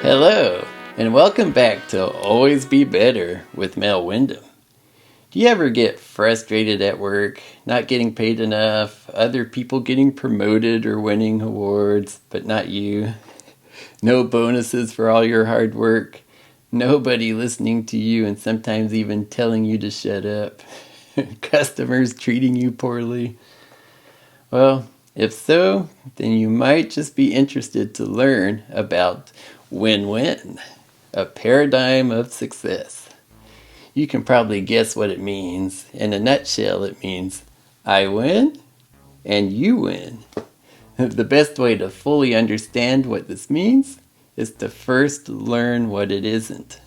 Hello, and welcome back to Always Be Better with Mel Wyndham. Do you ever get frustrated at work, not getting paid enough, other people getting promoted or winning awards, but not you? No bonuses for all your hard work, nobody listening to you and sometimes even telling you to shut up, customers treating you poorly? Well, if so, then you might just be interested to learn about win-win, a paradigm of success. You can probably guess what it means. In a nutshell, it means I win and you win. The best way to fully understand what this means is to first learn what it isn't.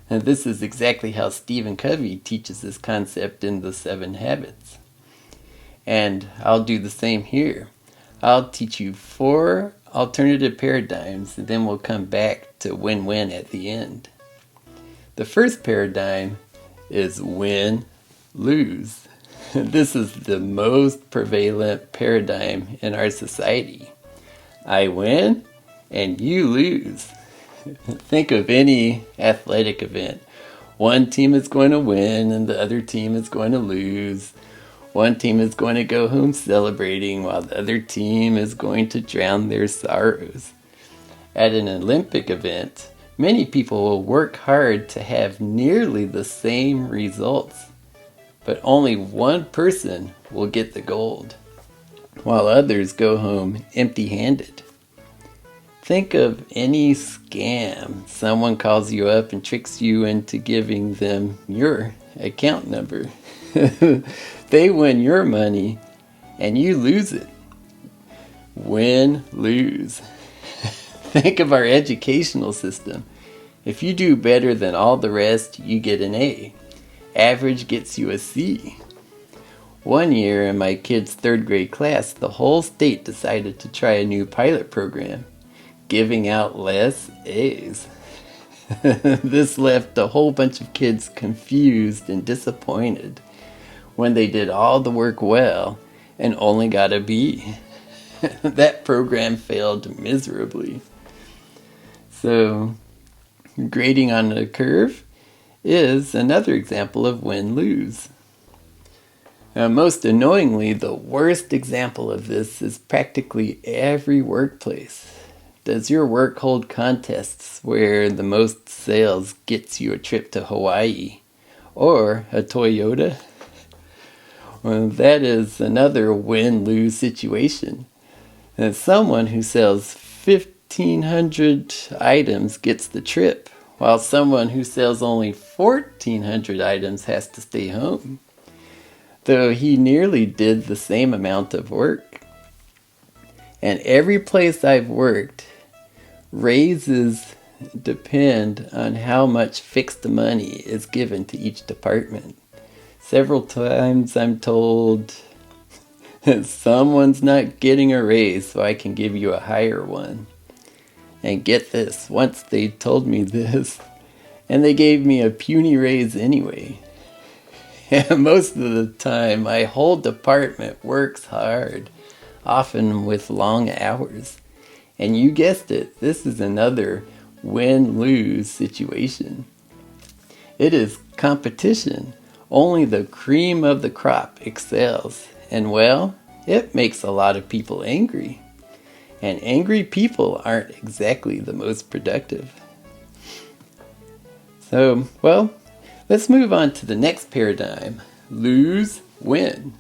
And this is exactly how Stephen Covey teaches this concept in The 7 Habits. And I'll do the same here. I'll teach you 4 alternative paradigms, and then we'll come back to win-win at the end. The first paradigm is win-lose. This is the most prevalent paradigm in our society. I win and you lose. Think of any athletic event. One team is going to win and the other team is going to lose. One team is going to go home celebrating while the other team is going to drown their sorrows. At an Olympic event, many people will work hard to have nearly the same results, but only one person will get the gold, while others go home empty-handed. Think of any scam. Someone calls you up and tricks you into giving them your account number. They win your money and you lose it. Win-lose. Think of our educational system. If you do better than all the rest, you get an A. Average gets you a C. One year in my kid's 3rd grade class, the whole state decided to try a new pilot program, giving out less A's. This left a whole bunch of kids confused and disappointed when they did all the work well and only got a B. That program failed miserably. So, grading on a curve is another example of win-lose. Most annoyingly, the worst example of this is practically every workplace. Does your work hold contests where the most sales gets you a trip to Hawaii or a Toyota? Well, that is another win-lose situation. And someone who sells 1,500 items gets the trip, while someone who sells only 1,400 items has to stay home, though he nearly did the same amount of work. And every place I've worked, raises depend on how much fixed money is given to each department. Several times I'm told, someone's not getting a raise, so I can give you a higher one. And get this, once they told me this, and they gave me a puny raise anyway. And most of the time, my whole department works hard, often with long hours. And you guessed it, this is another win-lose situation. It is competition. Only the cream of the crop excels. And well, it makes a lot of people angry. And angry people aren't exactly the most productive. So, well, let's move on to the next paradigm. Lose-win.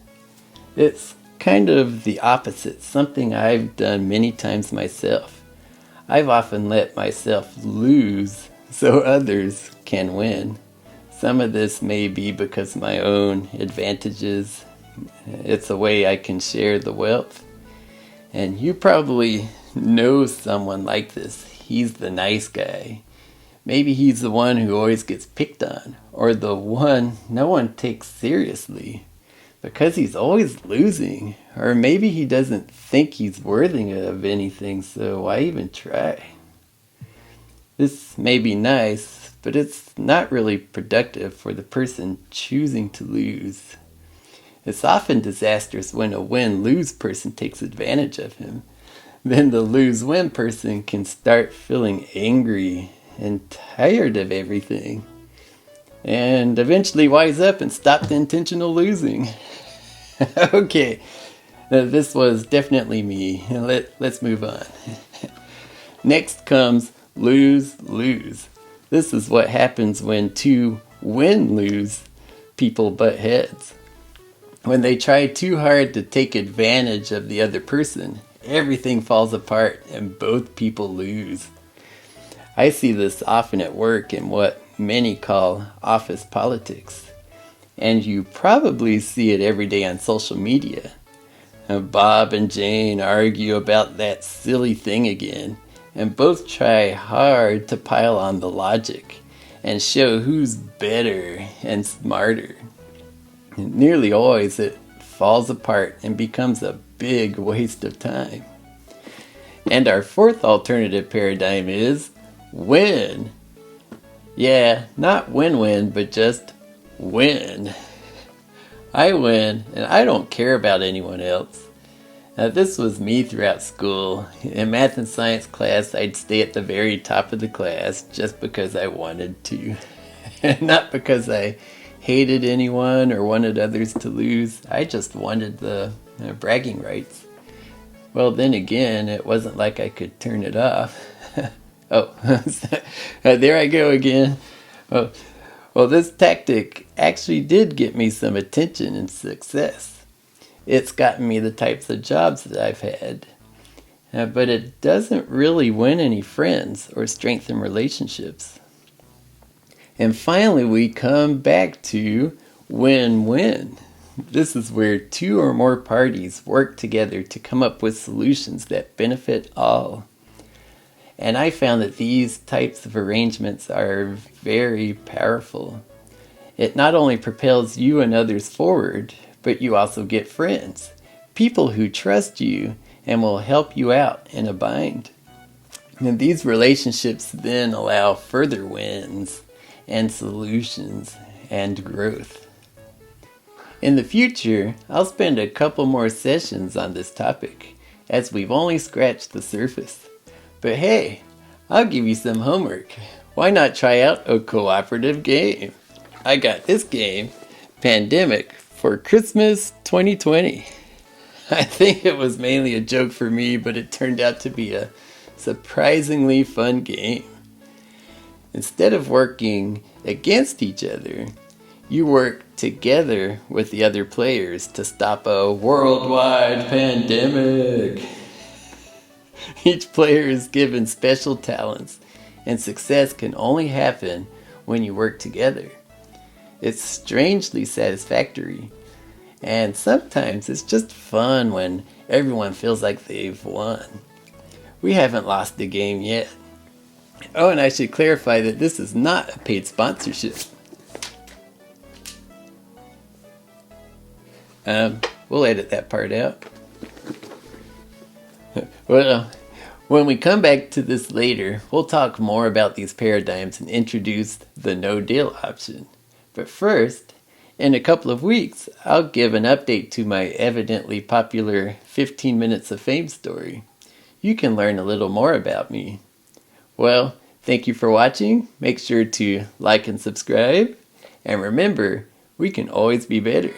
It's kind of the opposite, something I've done many times myself. I've often let myself lose so others can win. Some of this may be because of my own advantages. It's a way I can share the wealth. And you probably know someone like this. He's the nice guy. Maybe he's the one who always gets picked on, or the one no one takes seriously because he's always losing. Or maybe he doesn't think he's worthy of anything, so why even try? This may be nice, but it's not really productive for the person choosing to lose. It's often disastrous when a win-lose person takes advantage of him. Then the lose-win person can start feeling angry and tired of everything, and eventually wise up and stop the intentional losing. Okay, this was definitely me. Let's move on. Next comes lose-lose. This is what happens when two win-lose people butt heads. When they try too hard to take advantage of the other person, everything falls apart and both people lose. I see this often at work in what many call office politics. And you probably see it every day on social media. Bob and Jane argue about that silly thing again, and both try hard to pile on the logic and show who's better and smarter. And nearly always it falls apart and becomes a big waste of time. And our fourth alternative paradigm is win. Yeah, not win-win, but just win. I win, and I don't care about anyone else. Now, this was me throughout school. In math and science class, I'd stay at the very top of the class just because I wanted to. Not because I hated anyone or wanted others to lose. I just wanted the bragging rights. Well, then again, it wasn't like I could turn it off. Oh, there I go again. Well, this tactic actually did get me some attention and success. It's gotten me the types of jobs that I've had. But it doesn't really win any friends or strengthen relationships. And finally, we come back to win-win. This is where two or more parties work together to come up with solutions that benefit all. And I found that these types of arrangements are very powerful. It not only propels you and others forward, but you also get friends, people who trust you and will help you out in a bind. And these relationships then allow further wins and solutions and growth. In the future, I'll spend a couple more sessions on this topic, as we've only scratched the surface. But hey, I'll give you some homework. Why not try out a cooperative game? I got this game, Pandemic, for Christmas 2020. I think it was mainly a joke for me, but it turned out to be a surprisingly fun game. Instead of working against each other, you work together with the other players to stop a worldwide pandemic. Each player is given special talents, and success can only happen when you work together. It's strangely satisfactory, and sometimes it's just fun when everyone feels like they've won. We haven't lost the game yet. Oh, and I should clarify that this is not a paid sponsorship. We'll edit that part out. Well, when we come back to this later, we'll talk more about these paradigms and introduce the no-deal option. But first, in a couple of weeks, I'll give an update to my evidently popular 15 Minutes of Fame story. You can learn a little more about me. Well, thank you for watching. Make sure to like and subscribe. And remember, we can always be better.